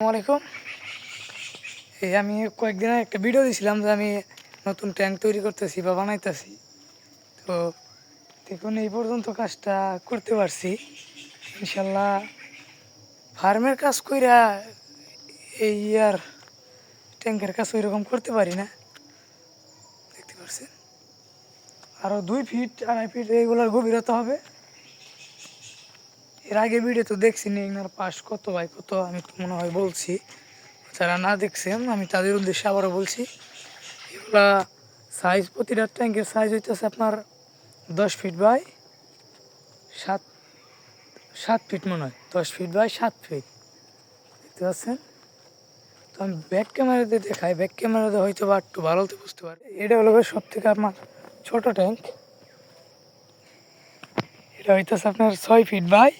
আসসালামাইকুম। আমি কয়েকদিন আগে একটা ভিডিও দিয়েছিলাম যে আমি নতুন ট্যাঙ্ক তৈরি করতেছি বা বানাইতেছি। তো দেখুন এই পর্যন্ত কাজটা করতে পারছি ইনশাল্লাহ। ফার্মের কাজ কইরা এই আর ট্যাঙ্কের কাজ ওইরকম করতে পারি না, দেখতে পাচ্ছেন। আরও 2 ফিট 2.5 ফিট এইগুলোর গভীরতা হবে। এর আগে ভিডিও তো দেখছি নি, এনার পাশ কত বাই কত আমি তো মনে হয় বলছি। যারা না দেখছেন আমি তাদের উদ্দেশ্যে আবারও বলছি, এগুলা সাইজ প্রতিটা ট্যাঙ্কের সাইজ হইতেছে আপনার 10 ফিট বাই 7 ফিট মনে হয়, 10 ফিট বাই 7 ফিট, দেখতে পাচ্ছেন। তো আমি ব্যাক ক্যামেরাতে দেখাই, ব্যাক ক্যামেরাতে হয়তো বা একটু ভালোতে বুঝতে পারি। এটা হলো সব থেকে আপনার ছোট ট্যাঙ্ক। এটা হইতেছে আপনার 6 ফিট বাই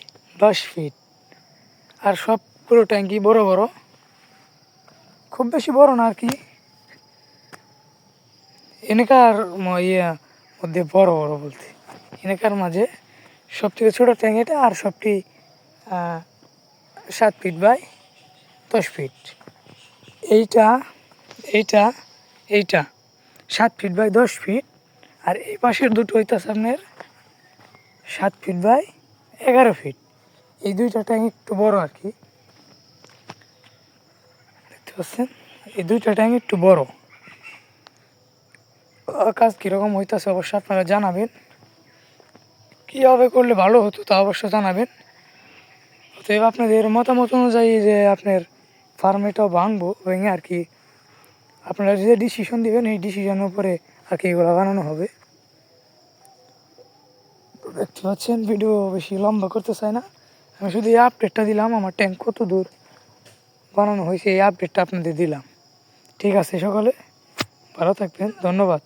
10 ফিট। আর সবগুলো ট্যাঙ্কই বড় বড়, খুব বেশি বড় না আর কি। এনেকার মধ্যে বড় বড় বলতে এনেকার মাঝে সব থেকে ছোটো ট্যাঙ্ক এটা, আর সবটি 7 ফিট বাই 10 ফিট। এইটা এইটা এইটা 7 ফিট বাই 10 ফিট। আর এই পাশের দুটো হইতেছে আপনার 7 ফিট বাই 11 ফিট। এই দুইটা ট্যাঙ্ক একটু বড় আর কি, দেখতে পাচ্ছেন। এই দুইটা ট্যাঙ্ক একটু বড়। কাজ কীরকম হইতেছে অবশ্যই আপনারা জানাবেন। কীভাবে করলে ভালো হতো তা অবশ্য জানাবেন। অতএব আপনাদের মতামত অনুযায়ী যে আপনার ফার্মেটাও ভাঙবো, ভেঙে আর কি আপনারা যে ডিসিশন দিবেন এই ডিসিশনের উপরে আর কি এগুলো বানানো হবে। দেখতে পাচ্ছেন ভিডিও বেশি লম্বা করতে চাই না, আমি শুধু এই আপডেটটা দিলাম আমার ট্যাঙ্ক কত দূর বানানো হয়েছে, এই আপডেটটা আপনাদের দিলাম। ঠিক আছে, সকলে ভালো থাকবেন, ধন্যবাদ।